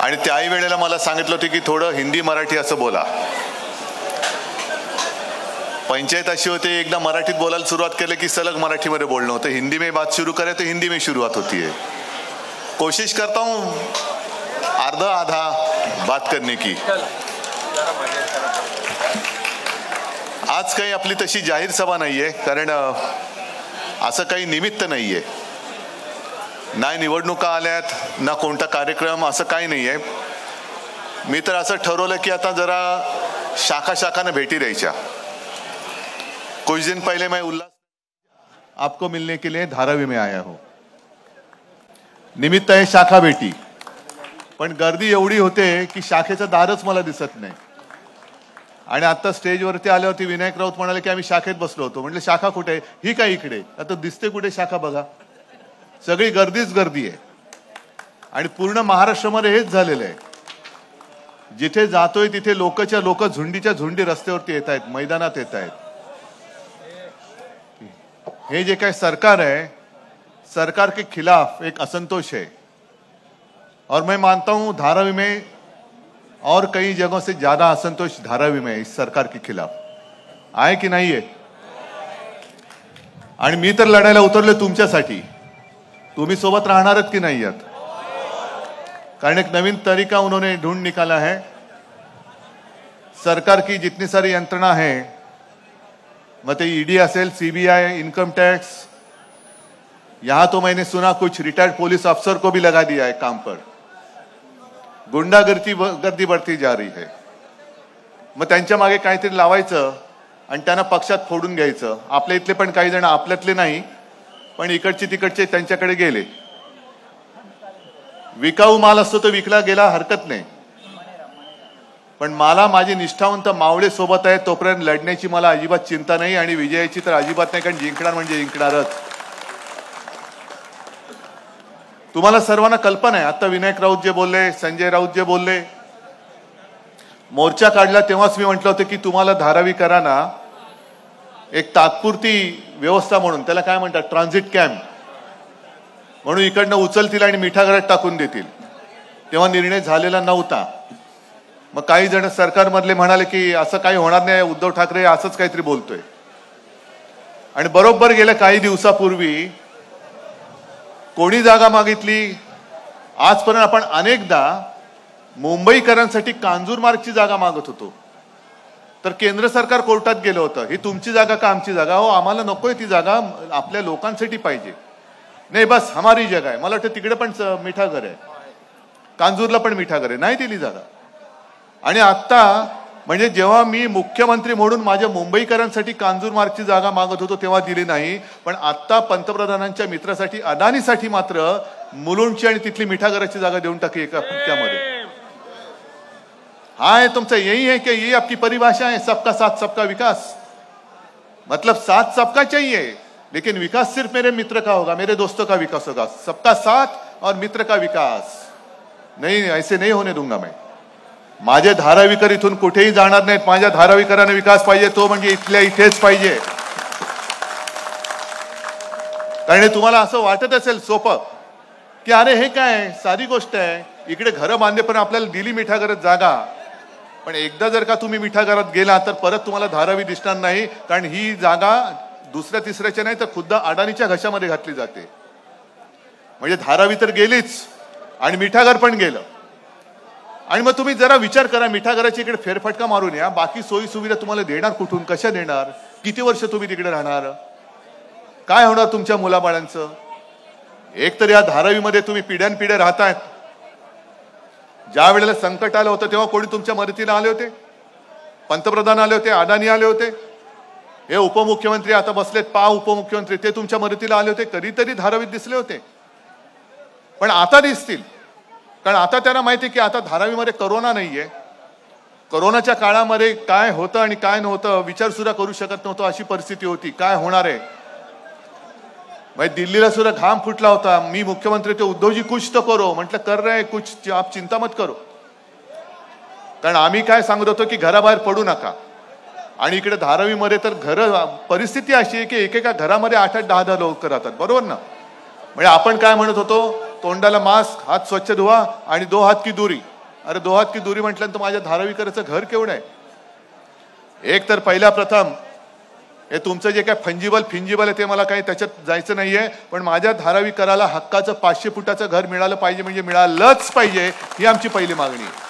आणि त्याही वेळेला मला सांगितलं होतं की थोडं हिंदी मराठी असं बोला. पंचायत अशी होती, एकदा मराठीत बोलायला सुरुवात केलं की सलग मराठीमध्ये बोलणं होतं. हिंदी में बात शुरू करे तो हिंदी में शुरुआत होती है. कोशिश करता हूँ आधा आधा बात करने की. आज काही आपली तशी जाहीर सभा नाहीये, कारण असं काही निमित्त नाहीये. नाही निवडणुका आल्यात ना कोणता कार्यक्रम, असं काही नाहीये. मी तर असं ठरवलं की आता जरा शाखा शाखाने भेटी द्यायच्या. कुछ दिन पहले मैं उल्लास आपको मिलने के लिए धारावी में आया हूं. निमित्त आहे शाखा भेटी, पण गर्दी एवढी होते की शाखेचं दारच मला दिसत नाही. आणि आता स्टेजवरती आल्यावरती विनायक राऊत म्हणाले की आम्ही शाखेत बसलो होतो. म्हटलं शाखा कुठे? ही काय इकडे? आता दिसते कुठे शाखा बघा. सगळी गर्दीच गर्दी आहे. आणि पूर्ण महाराष्ट्रामध्ये हेच झालेलं आहे. जिथे जातोय तिथे लोकच्या लोक झुंडीच्या झुंडी रस्त्यावरती येत आहेत, मैदानात येत आहेत. हे जे काय सरकार है, सरकार के खिलाफ एक असंतोष है. और मैं मानता हूं धारावी में और कई जगहों से ज्यादा असंतोष धारावी में इस सरकार के खिलाफ आहे की नाही आहे. आणि मी तर लढायला उतरले तुमच्यासाठी. तुम्ही सोबत राहणारच की नाही आहात? कारण एक नवीन तरीका उन्होंने ढूंढ निकाला है. सरकार की जितनी सारी यंत्रणा है, मतलब ईडी असेल, सीबीआई, इनकम टैक्स, यहां तो मैंने सुना कुछ रिटायर्ड पुलिस अफसर को भी लगा दिया है काम पर. गुंडागर्दी बढ़ती जा रही है. मग त्यांच्या मागे काहीतरी लावायचं आणि त्यांना पक्षात फोडून घ्यायचं. आपल्या इथले पण काही जण आपल्यातले नाही, पण इकडचे तिकडचे त्यांच्याकडे गेले. विकाऊ माल असतो तो विकला गेला, हरकत नाही. पण मला माझी निष्ठावंत मावळे सोबत आहे, तोपर्यंत लढण्याची मला अजिबात चिंता नाही आणि विजयाची तर अजिबात नाही, कारण जिंकणार म्हणजे जिंकणारच. तुम्हाला सर्वांना कल्पना आहे. आता विनायक राऊत जे बोलले, संजय राऊत जे बोलले, मोर्चा काढला तेव्हाच मी म्हटलं होतं की तुम्हाला धारावीकरांना एक तात्पुरती व्यवस्था म्हणून, त्याला काय म्हणतात, ट्रान्झिट कॅम्प म्हणून इकडनं उचलतील आणि मिठागरात टाकून देतील. तेव्हा निर्णय झालेला नव्हता. मग काही जण सरकारमधले म्हणाले की असं काही होणार नाही, उद्धव ठाकरे असंच काहीतरी बोलतोय. आणि बरोबर गेल्या काही दिवसापूर्वी कोणी जागा मागितली? आजपर्यंत आपण अनेकदा मुंबईकरांसाठी कांजूरमार्गची जागा मागत होतो, तर केंद्र सरकार कोर्टात गेलं होतं, ही तुमची जागा का आमची जागा? हो, आम्हाला नकोय ती जागा, आपल्या लोकांसाठी पाहिजे. नाही बस हमारी जगह आहे. मला वाटतं तिकडे पण मिठागर आहे, कांजूरला पण मिठागर आहे, नाही दिली जागा. आणि आता म्हणजे जेव्हा मी मुख्यमंत्री म्हणून माझ्या मुंबईकरांसाठी कांजूरमार्गची जागा मागत होतो तेव्हा दिली नाही, पण आता पंतप्रधानांच्या मित्रासाठी अदानीसाठी मात्र मुलुंडची आणि तिथली मिठागराची जागा देऊन टाकली एका फटक्यामध्ये. हाँ, तुमचा यही है कि ये आपकी परिभाषा है सबका साथ सबका विकास? मतलब साथ सबका चाहिए, लेकिन विकास सिर्फ मेरे मित्र का होगा, मेरे दोस्तों का विकास होगा. सबका साथ और मित्र का विकास नहीं, ऐसे नहीं होने दूंगा मैं. माझे धारावीकर इथून कुठेही जाणार नाहीत. माझ्या धारावीकरांना विकास पाहिजे, तो म्हणजे इथल्या इथेच पाहिजे. कारण तुम्हाला असं वाटत असेल सोपं की अरे हे काय साधी गोष्ट आहे, इकडे घरं बांधले पण आपल्याला दिली मिठागरात जागा. पण एकदा जर का तुम्ही मिठागरात गेला तर परत तुम्हाला धारावी दिसणार नाही, कारण ही जागा दुसऱ्या तिसऱ्याच्या नाही तर खुद्द अडाणीच्या घशामध्ये घातली जाते. म्हणजे धारावी तर गेलीच आणि मिठागर पण गेलं. आणि मग तुम्ही जरा विचार करा, मिठागराची इकडे फेरफटका मारून या, बाकी सोयी सुविधा तुम्हाला देणार कुठून, कशा देणार? किती वर्ष तुम्ही तिकडे राहणार? काय होणार तुमच्या मुलाबाळांचं? एक तर या धारावीमध्ये तुम्ही पिढ्यानपिढ्या राहतायत. ज्या वेळेला संकट आलं होतं तेव्हा कोणी तुमच्या मदतीला आले होते? पंतप्रधान आले होते, अदानी आले होते, हे उपमुख्यमंत्री आता बसलेत उपमुख्यमंत्री, ते तुमच्या मदतीला आले होते, कधीतरी धारावीत दिसले होते. पण आता दिसतील, कारण आता त्यांना माहिती आहे की आता धारावीमध्ये कोरोना नाहीये. कोरोनाच्या काळामध्ये काय होतं आणि काय नव्हतं विचार सुद्धा करू शकत नव्हतं, अशी परिस्थिती होती. काय होणार आहे? भाई दिल्लीला सुद्धा घाम फुटला होता. मी मुख्यमंत्री ते उद्धवजी कुछ तो करो, म्हटलं कर रहे कुछ, आप चिंता मत करो. कारण आम्ही काय सांगत होतो की घराबाहेर पडू नका. आणि इकडे धारावीमध्ये तर घर परिस्थिती अशी आहे की एकेका घरामध्ये 8-8, 10-10 लोक राहतात, बरोबर ना? म्हणजे आपण काय म्हणत होतो, तोंडाला मास्क, हात स्वच्छ धुवा आणि 2 हात की दूरी. अरे 2 हात की दुरी म्हटल्यानंतर माझ्या धारावीकरांचं घर केवढं आहे? एक तर पहिल्या प्रथम हे तुमचं जे काय फिंजिबल आहे ते मला काही त्याच्यात जायचं नाहीये, पण माझ्या धारावीकराला हक्काचं 500 फुटाचं घर मिळालं पाहिजे, म्हणजे मिळालंच पाहिजे, ही आमची पहिली मागणी आहे.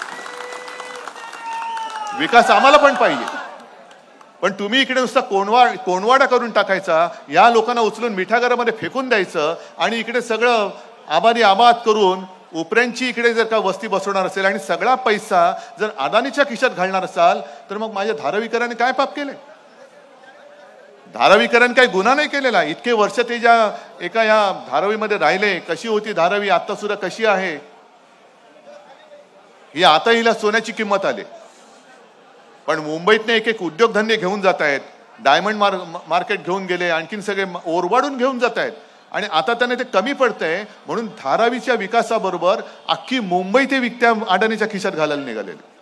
विकास आम्हाला पण पाहिजे, पण तुम्ही इकडे नुसता कोणवाडा करून टाकायचा, या लोकांना उचलून मिठागरामध्ये फेकून द्यायचं आणि इकडे सगळं आबाद करून उपऱ्यांची इकडे जर का वस्ती बसवणार असेल आणि सगळा पैसा जर अदानीच्या खिशात घालणार असाल, तर मग माझ्या धारावीकरांनी काय पाप केले? धारावीकरांनी काही गुन्हा नाही केलेला. इतके वर्ष ते ज्या एका या धारावीमध्ये राहिले, कशी होती धारावी, आता सुद्धा कशी आहे, ही आता हिला सोन्याची किंमत आली. पण मुंबईतने एक उद्योगधंदे घेऊन जात आहेत, डायमंड मार्केट घेऊन गेले, आणखीन सगळे ओरबाडून घेऊन जात आहेत, आणि आता त्यांना ते कमी पडतंय म्हणून धारावीच्या विकासाबरोबर अख्खी मुंबई ते विकत्या अडाणीच्या खिशात घालायला निघालेले.